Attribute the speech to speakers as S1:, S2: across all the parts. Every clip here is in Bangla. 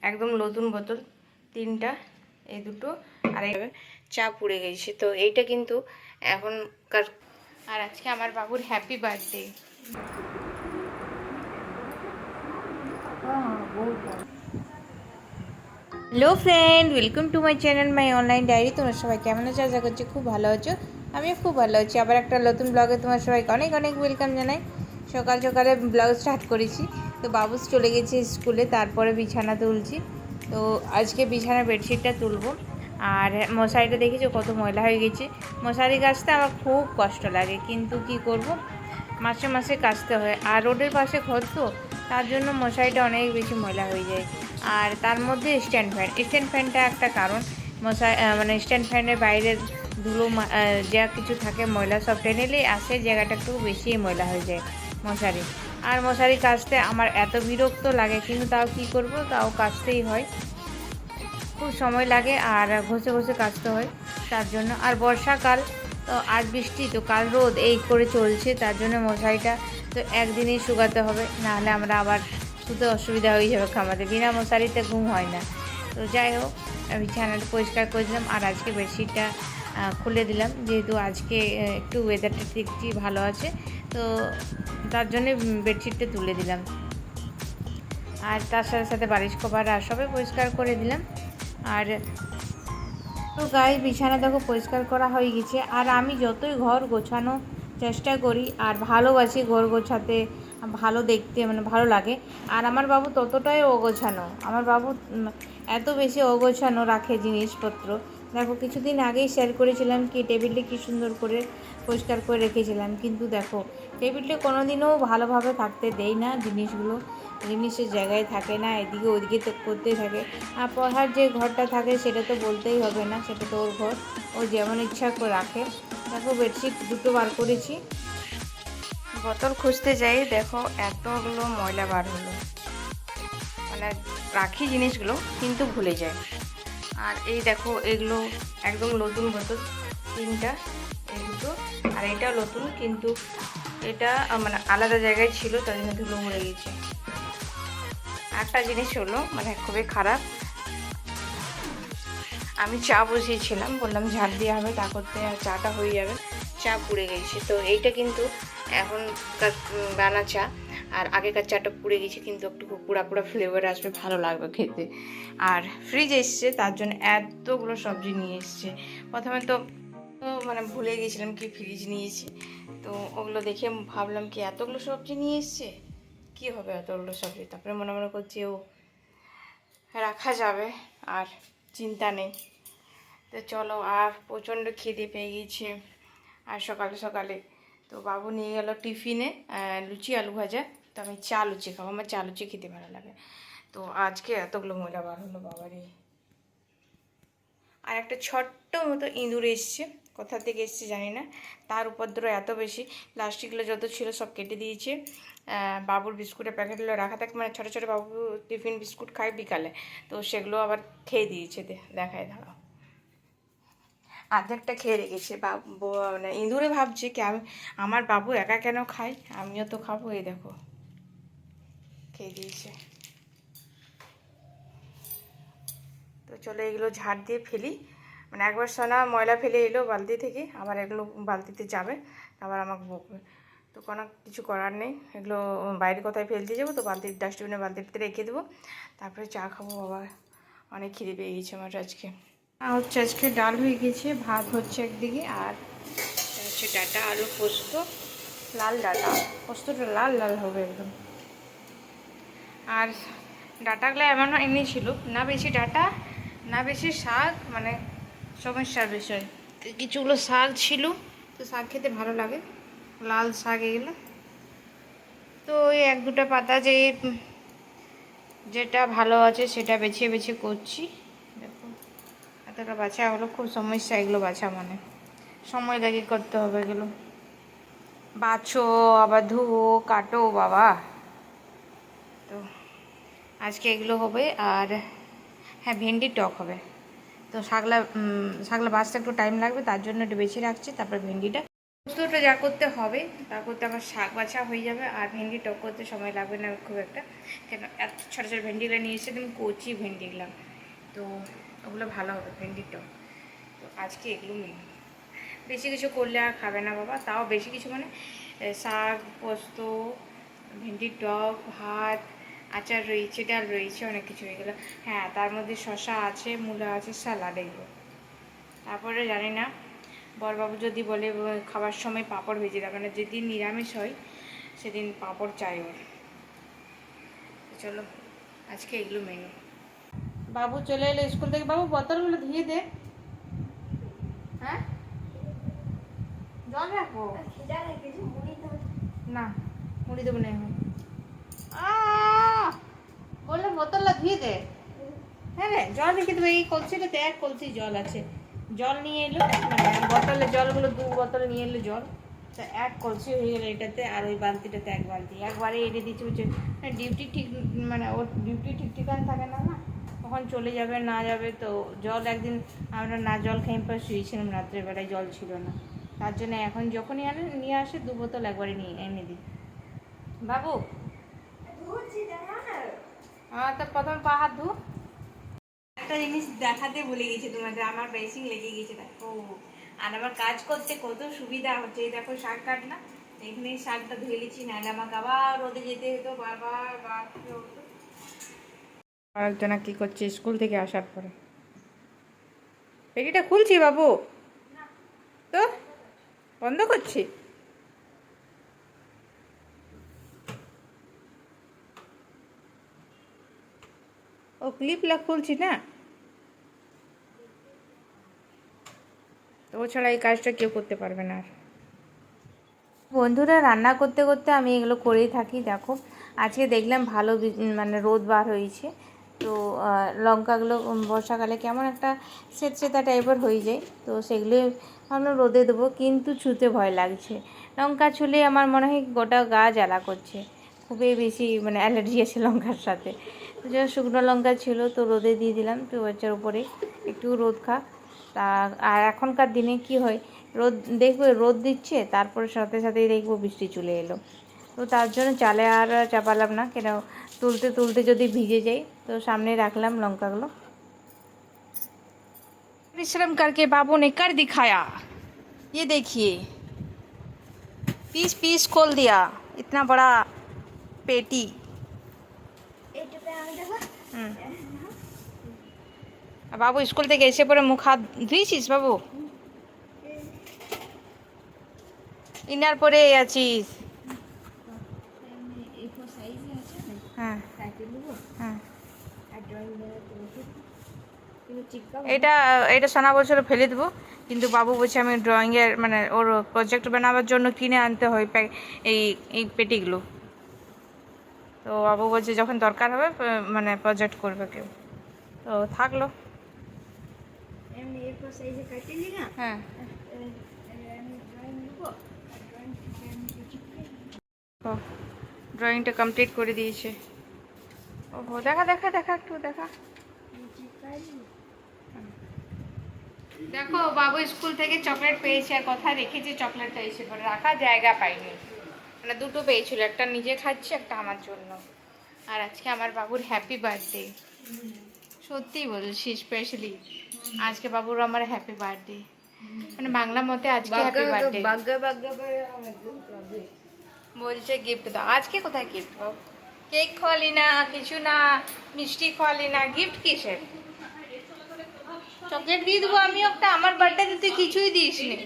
S1: একদম নতুন বোতল 3টা, এই দুটো, আর এইভাবে চা পুড়ে গেছে। তো এইটা কিন্তু এখনকার। আর আজকে আমার বাবুর happy birthday. Hello friend, welcome to my channel my online diary. তোমরা সবাই কেমন আছো? আশা করছি খুব ভালো আছো। আমিও খুব ভালো আছি। আবার একটা নতুন ব্লগে তোমার সবাইকে অনেক অনেক ওয়েলকাম জানাই। সকাল সকালে ব্লগ স্টার্ট করেছি। তো বাবু চলে গেছে স্কুলে, তারপরে বিছানা তুলছি। তো আজকে বিছানার বেডশিটটা তুলবো। আর মশারিটা দেখেছো কত ময়লা হয়ে গেছে। মশারি কাচতে আমার খুব কষ্ট লাগে, কিন্তু কি করব, মাসে মাসে কাচতে হয়। আর রোডের পাশে ঘর, তো তার জন্য মশারিটা অনেক বেশি ময়লা হয়ে যায়। আর তার মধ্যে স্ট্যান্ড ফ্যানটা একটা কারণ। মানে স্ট্যান্ড ফ্যানের বাইরের ধুলো যা কিছু থাকে ময়লা সব টেনেলেই আসে, জায়গাটা একটু বেশি ময়লা হয়ে যায় মশারি। আর মশারি কাচতে আমার এত বিরক্ত লাগে, কিন্তু তাও কি করব, তাও কাচতেই হয়। খুব সময় লাগে আর ঘষে ঘষে কাচতে হয় তার জন্য। আর বর্ষাকাল, তো আজ বৃষ্টি, তো কাল রোদ, এই করে চলছে। তার জন্য মশারিটা তো একদিনেই শুকাতে হবে, নাহলে আমরা আবার শুতে অসুবিধা হয়ে যাবে। আমাদের বিনা মশারিতে ঘুম হয় না। তো যাই হোক, বিছানাটা পরিষ্কার করে দিলাম। আর আজকে বেডশিটটা খুলে দিলাম, যেহেতু আজকে একটু ওয়েদারটা দেখছি ভালো আছে, তো তার জন্যে বেডশিটটা তুলে দিলাম। আর তার সাথে সাথে বালিশ কভার আর সবাই পরিষ্কার করে দিলাম। আর তো গায়ে বিছানা দেখো পরিষ্কার করা হয়ে গেছে। আর আমি যতই ঘর গোছানো চেষ্টা করি আর ভালোবাসি ঘর গোছাতে, ভালো দেখতে, মানে ভালো লাগে, আর আমার বাবু ততটাই অগোছানো। আমার বাবু এত বেশি অগোছানো রাখে জিনিসপত্র। দেখো, কিছুদিন আগেই শেয়ার করেছিলাম কি টেবিলটা কী সুন্দর করে পরিষ্কার করে রেখেছিলাম, কিন্তু দেখো টেবিলটা কোনো দিনও ভালোভাবে থাকতে দেই না। জিনিসের জায়গায় থাকে না, এদিকে ওদিকে তো করতেই থাকে। আর পড়ার যে ঘরটা থাকে সেটা তো বলতেই হবে না, সেটা তো ওর ঘর, ও যেমন ইচ্ছা করে রাখে। দেখো, বেডশিট দুটো বার করেছি, বোতল খুঁজতে যাই, দেখো এতগুলো ময়লা বার হলো। মানে রাখি জিনিসগুলো, কিন্তু ভুলে যায়। আর এই দেখো, এগুলো একদম নতুন বোতল 3টা, এই দুটো, আর এটাও নতুন, কিন্তু এটা মানে আলাদা জায়গায় ছিল, তার জন্য ধুলো উড়ে গেছে। একটা জিনিস হলো, মানে খুবই খারাপ, আমি চা বসিয়েছিলাম, বললাম ঝাড় দেওয়া হবে, তা করতে আর চাটা হয়ে যাবে, চা পুড়ে গেছে। তো এইটা কিন্তু এখনকার বানা চা, আর আগেকার চাটা পুড়ে গেছে, কিন্তু একটু পুড়া পুড়া ফ্লেভার আসবে, ভালো লাগবে খেতে। আর ফ্রিজ এসছে, তার জন্য এতগুলো সবজি নিয়ে এসছে। প্রথমে তো মানে ভুলে গেছিলাম কি ফ্রিজ নিয়েছি, তো ওগুলো দেখে ভাবলাম কি এতগুলো সবজি নিয়ে এসছে, কী হবে এতগুলো সবজি। তারপরে মনে মনে করছি ও রাখা যাবে, আর চিন্তা নেই। তো চলো, আর প্রচণ্ড খিদে পেয়ে গেছে। আর সকালে সকালে তো বাবু নিয়ে গেল টিফিনে লুচি আলু ভাজা। তো আমি চা লুচি খাবো, আমার চা লুচি খেতে ভালো লাগে। তো আজকে এতগুলো ময়লা বার হলো বাবারে। আর একটা ছোট্ট মতো ইঁদুর এসছে, কোথা থেকে এসছে জানি না, তার উপদ্রব এত বেশি। প্লাস্টিকগুলো যত ছিল সব কেটে দিয়েছে। বাবুর বিস্কুটের প্যাকেটগুলো রাখা থাকে, মানে ছোটো ছোটো বাবু টিফিন বিস্কুট খায় বিকালে, তো সেগুলো আবার খেয়ে দিয়েছে। দেখায়, দাঁড়াও, আর্ধেকটা খেয়ে রেখেছে। বাবু মানে ইঁদুরে ভাবছে কি আমার বাবু একা কেন খায়, আমিও তো খাবো। এই দেখো, খেয়ে দিয়েছে। তো চলো, এগুলো ঝাড় দিয়ে ফেলি। মানে একবার সোনা ময়লা ফেলে এলো বালতি থেকে, আবার এগুলো বালতিতে যাবে, আবার আমাকে বকবে। তো কোনো কিছু করার নেই, এগুলো বাইরে কোথায় ফেলতে যাবো, তো ডাস্টবিনে বালতিতে রেখে দেবো। তারপরে চা খাবো। বাবা, অনেক খিদে পেয়ে গেছে আমার আজকে। হচ্ছে আজকে ডাল হয়ে গেছে, ভাত হচ্ছে একদিকে, আর হচ্ছে ডাঁটা আলু পোস্ত, লাল ডাঁটা, পোস্তটা লাল লাল হবে একদম। আর ডাঁটাগুলো এমনি ছিল না, বেশি ডাঁটা না বেশি শাক, মানে সমস্যার বিষয়। কিছুগুলো শাক ছিল, তো শাক খেতে ভালো লাগে, লাল শাক এগুলো। তো ওই 1-2টা পাতা যেটা ভালো আছে সেটা বেছে বেছে করছি। দেখো, এতটা বাছা হলো, খুব সমস্যা এগুলো বাছা, মানে সময় লাগে করতে হবে এগুলো। বাছো, আবার ধুও, কাটো, বাবা। তো আজকে এগুলো হবে। আর হ্যাঁ, ভেন্ডির টক হবে। তো শাকলা বাছতে একটু টাইম লাগবে, তার জন্য একটু বেছে রাখছি, তারপর ভেন্ডিটা পোস্তটা যা করতে হবে তা করতে আমার শাক বাছা হয়ে যাবে, আর ভেন্ডি টক করতে সময় লাগবে না খুব একটা, কেন এত ছোটো ছোটো ভেন্ডিগুলো নিয়ে এসে তুমি কচি ভেন্ডিগুলো, তো ওগুলো ভালো হবে ভেন্ডির টক। তো আজকে এগুলো মেন, বেশি কিছু করলে আর খাবে না বাবা, তাও বেশি কিছু মানে শাক পোস্ত ভেন্ডির টক ভাত আচার রয়েছে ডাল রয়েছে অনেক কিছু হয়ে গেলো। হ্যাঁ, তার মধ্যে শশা আছে মূলা আছে স্যালাড এগুলো। তারপরে জানি না বড়বাবু যদি বলে খাবার সময় পাঁপড় ভেজে দেবে, মানে যেদিন নিরামিষ হয় সেদিন পাঁপড় চাই ওর। চলো আজকে এগুলো মেনু। বাবু চলে এলো স্কুল থেকে, বাবু বোতলগুলো ধুয়ে দে। হ্যাঁ জল রাখবো না, মুড়ি দেবো না এখন, বললে বোতলটা ধুয়ে দে। হ্যাঁ রে জল রেখে দেবো, এই কলসিটাতে এক কলসি জল আছে, জল নিয়ে এলো মানে বোতলে জলগুলো 2 বোতল নিয়ে এলো জল, তা এক কলসি হয়ে গেলো এটাতে, আর ওই বালতিটাতে এক বালতি, একবারে এনে দিচ্ছি বুঝছে। ডিউটি ঠিক মানে ওর ডিউটি ঠিক ঠিকানা থাকে না, না কখন চলে যাবে না যাবে, তো জল একদিন আমরা না জল খেয়ে পর শুয়েছিলাম রাত্রেবেলায়, জল ছিল না, তার জন্য এখন যখনই আনে নিয়ে আসে 2 বোতল একবারে নিয়ে এনে দিই। বাবু তো প্রথম পা হাত ধু। একটা জিনিস দেখাতে ভুলে গেছি তোমাদের, আমার বেসিং লেগে গেছে দেখো, আর আমার কাজ করতে কত সুবিধা হচ্ছে। এই দেখো শাক কাটনা, এখানে শাকটা ধুয়ে নিচ্ছি, নাহলে আমাকে আবার রোদে যেতে হতো বারবার বাড়তে হতো। আরেকজনা কি করছে স্কুল থেকে আসার পরে, পেটিটা খুলছি বাবু, তো বন্ধ করছি। ও ক্লিপলা খুলছি না, তো ও ছাড়া এই কাজটা কেউ করতে পারবে না আর। বন্ধুরা রান্না করতে করতে আমি এগুলো করেই থাকি। দেখো আজকে দেখলাম ভালো মানে রোদ বার হয়েছে, তো লঙ্কাগুলো বর্ষাকালে কেমন একটা সেতসেতা টাইপের হয়ে যায়, তো সেগুলো ভাবলাম রোদে দেবো, কিন্তু ছুঁতে ভয় লাগছে। লঙ্কা ছুলে আমার মনে হয় গোটা গা জ্বালা করছে, খুবই বেশি মানে অ্যালার্জি আছে লঙ্কার সাথে। তো যা শুকনো লঙ্কা ছিল তো রোদে দিয়ে দিলাম, তো বাচ্চার উপরে একটু রোদ খা। তা আর এখনকার দিনে কি হয়, রোদ দেখবে রোদ দিচ্ছে তারপরে সাথে সাথেই দেখবো বৃষ্টি চলে এলো, তো তার জন্য চালে আর চাপালাম না, কেন তুলতে তুলতে যদি ভিজে যাই, তো সামনে রাখলাম লঙ্কাগুলো। परिश्रम करके बाबू ने कर दिखाया, ये देखिए पीस पीस खोल दिया इतना बड़ा पेटी। बाबू स्कूल থেকে এসে পরে মুখ হাত ধুইছিস বাবু? ইনার পরে আছিস? হ্যাঁ হ্যাঁ, এটা এটা সোনা বলছিল ফেলে দেবো, কিন্তু বাবু বলছে আমি ড্রয়িংয়ের মানে ওর প্রজেক্ট বানাবার জন্য কিনে আনতে হয় এই এই পেটিগুলো, তো বাবু বলছে যখন দরকার হবে মানে প্রজেক্ট করবে কেউ, তো থাকলো। হ্যাঁ ড্রয়িংটা কমপ্লিট করে দিয়েছে। ওহো দেখা দেখা দেখা একটু দেখা। দেখো বাবু স্কুল থেকে চকলেট পেয়েছে, আর কোথায় রেখেছে চকলেটটা, এসে পরে রাখার জায়গা পাইনি, মানে দুটো পেয়েছিল, একটা নিজে খাচ্ছি একটা আমার জন্য। আর আজকে আমার বাবুর হ্যাপি বার্থডে, সত্যি বলছি স্পেশালি আজকে বাবুর আমার হ্যাপি বার্থডে, মানে বাংলা মতে আজকে হ্যাপি বার্থডে বলছে, গিফট দাও। আজকে কোথায় গিফট বাবু, কেক খাওয়ালি না কিছু না, মিষ্টি খাওয়ালি না, গিফট কিসের? চকলেট দিয়ে দেবো আমি একটা, আমার বার্থডেতে তুই কিছুই দিস নি।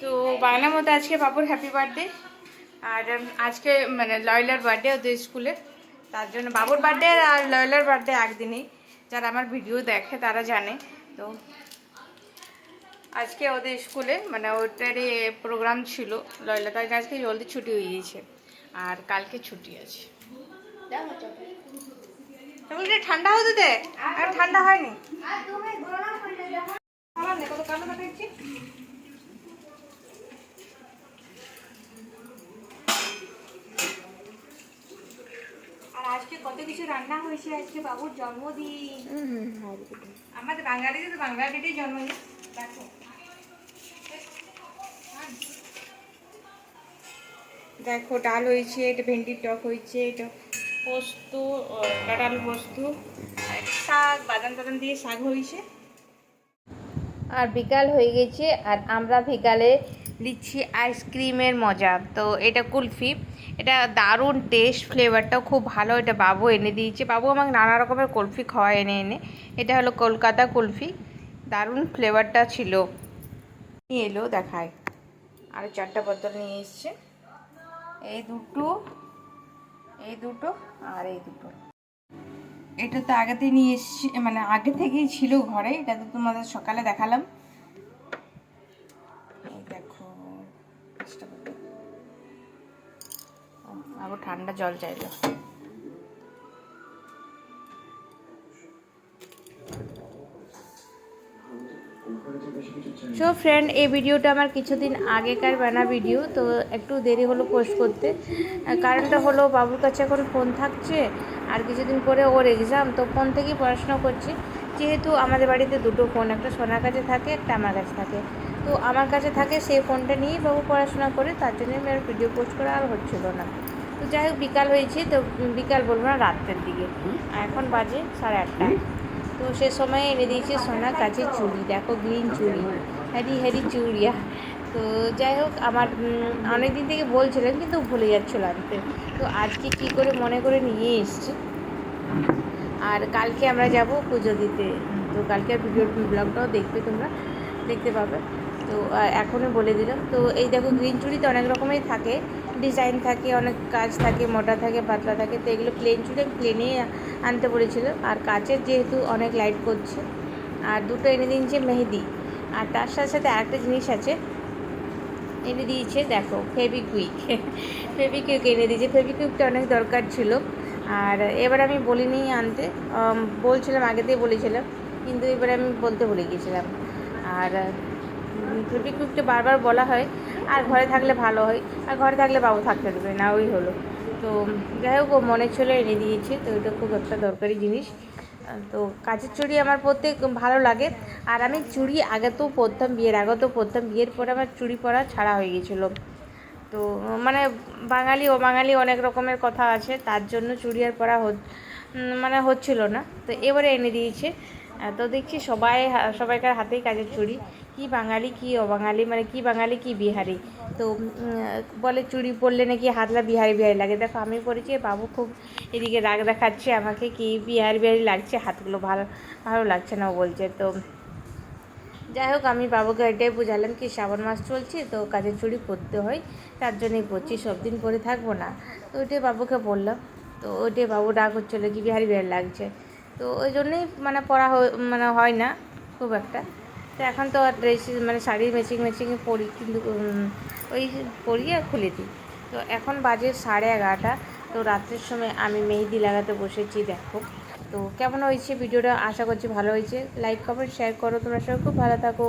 S1: তো বাংলা মতো আজকে বাবুর হ্যাপি বার্থডে, আর আজকে মানে লয়লার বার্থডে ওদের স্কুলে, তার জন্য বাবুর বার্থডে আর লয়লার বার্থডে একদিনই, যারা আমার ভিডিও দেখে তারা জানে। তো আজকে ওদের স্কুলে মানে ওটারই প্রোগ্রাম ছিল লয়লা, তাই আজকে জলদি ছুটি হয়ে গিয়েছে, আর কালকে ছুটি আছে। চকলেটটা ঠান্ডা হতে দে, আর ঠান্ডা হয়নি। আর আজকে কত কিছু রান্না হয়েছে, আজকে বাবুর জন্মদিন, আমাদের বাঙালিদের তো বাংলা ডেটেই জন্মদিন। দেখো দেখো ডাল হয়েছে, এটা ভেন্ডির টক হয়েছে, এটা পোস্ত, কাঁঠাল পোস্ত, আর শাক বাদাম টাদাম দিয়ে শাক হয়েছে। আর বিকাল হয়ে গেছে আর আমরা বিকালে লিচ্ছি আইসক্রিমের মজা। তো এটা কুলফি, এটা দারুণ টেস্ট, ফ্লেভারটাও খুব ভালো। এটা বাবু এনে দিয়েছে, বাবু আমাকে নানা রকমের কুলফি খাওয়া এনে এনে। এটা হলো কলকাতা কুলফি, দারুণ ফ্লেভারটা ছিল। নিয়ে এলো দেখায়, আর 4টা বোতল নিয়ে এসছে, এই দুটো, এই দুটো আর এই দুটো। এটা তো আগেতেই নিয়ে এসছি, মানে আগে থেকেই ছিল ঘরে, এটা তো তোমাদের সকালে দেখালাম। এই দেখো আবার ঠান্ডা জল চাইলো। সো ফ্রেন্ড, এই ভিডিওটা আমার কিছুদিন আগেকার বানা ভিডিও, তো একটু দেরি হলো পোস্ট করতে। কারণটা হলো বাবুর কাছে এখন ফোন থাকছে, আর কিছুদিন পরে ওর এক্সাম, তো ফোন থেকেই পড়াশোনা করছি। যেহেতু আমাদের বাড়িতে দুটো ফোন, একটা সোনার কাছে থাকে, একটা আমার কাছে থাকে। তো আমার কাছে থাকে সেই ফোনটা নিয়েই বাবু পড়াশোনা করে, তার জন্য আমি আর ভিডিও পোস্ট করা আর হচ্ছিল না। তো যাই হোক বিকাল হয়েছে, তো বিকাল বলবো না, রাত্রের দিকে, এখন বাজে 8:30। তো সে সময় এনে দিয়েছে সোনার কাছের চুড়ি, দেখো গ্রিন চুড়ি, হ্যারি হ্যারি চুড়িয়া। তো যাই হোক আমার অনেক দিন থেকে বলছিলেন, কিন্তু ভুলে যাচ্ছিল আনতে। তো আজকে কি করে মনে করে নিয়ে এসছি। আর কালকে আমরা যাব পুজো দিতে, তো কালকে ভিডিও ব্লগটাও দেখবে, তোমরা দেখতে পাবে। তো এখনই বলে দিলাম। তো এই দেখো গ্রিন চুড়িতে অনেক রকমেরই থাকে, ডিজাইন থাকে, অনেক কাজ থাকে, মোটা থাকে, পাতলা থাকে। তো এগুলো প্লেন চুড়ি প্লেনেই আনতে বলেছিল। আর কাচের যেহেতু অনেক লাইট করছে। আর দুটো এনে দিয়েছে মেহেদি। আর তার সাথে সাথে আরেকটা জিনিস আছে, এনে দিয়েছে দেখো ফেবিকুইক। ফেবিকুইক এনে দিয়েছে, ফেবিকুইকটা অনেক দরকার ছিল। আর এবার আমি বলিনি আনতে, বলছিলাম আগে দিয়ে বলেছিলাম, কিন্তু এবার আমি বলতে ভুলে গিয়েছিলাম। আর ফেবিকুইকটা বারবার বলা হয়, আর ঘরে থাকলে ভালো হয়, আর ঘরে থাকলে বাবু থাকতে দেবে না, ওই হলো। তো যাই হোক ও মনে ছিল এনে দিয়েছে, তো এটা খুব একটা দরকারি জিনিস। তো কাচের চুড়ি আমার পরতে ভালো লাগে। আর আমি চুড়ি আগে তো পরতাম, বিয়ের আগে তো পরতাম, বিয়ের পরে আমার চুড়ি পরা ছাড়া হয়ে গিয়েছিলো। তো মানে বাঙালি ও বাঙালি অনেক রকমের কথা আছে, তার জন্য চুড়ি আর পরা মানে হচ্ছিল না। তো এবারে এনে দিয়েছে। তো দেখছি সবাইকার হাতেই কাজের চুড়ি, কি বাঙালি কি অবাঙালি, মানে কি বাঙালি কি বিহারি। তো বলে চুড়ি পরলে নাকি হাতটা বিহারি বিহারি লাগে। দেখো আমি পরেছি, বাবু খুব এদিকে রাগ দেখাচ্ছে আমাকে, কি বিহারি বিহারি লাগছে, হাতগুলো ভালো ভালো লাগছে না ও বলছে। তো যাই হোক আমি বাবুকে এটাই বোঝালাম কি শ্রাবণ মাস চলছে, তো কাজের চুড়ি পরতে হয়, তার জন্যই পরছি, সব দিন পরে থাকবো না। তো ওইটাই বাবুকে বললাম। তো ওইটাই বাবু রাগ হচ্ছিলো কি বিহারি বিহারি লাগছে। তো ওই জন্যই মানে পরা মানে হয় না খুব একটা। তো এখন তো আর ড্রেস মানে শাড়ি ম্যাচিংয়ে পরি, কিন্তু ওই পরিয়ে খুলে দিই। তো এখন বাজে 11:30। তো রাত্রের সময় আমি মেহেদি লাগাতে বসেছি, দেখো। তো কেমন হয়েছে ভিডিওটা, আশা করছি ভালো হয়েছে। লাইক কমেন্ট শেয়ার করো, তোমরা সবাই খুব ভালো থাকো।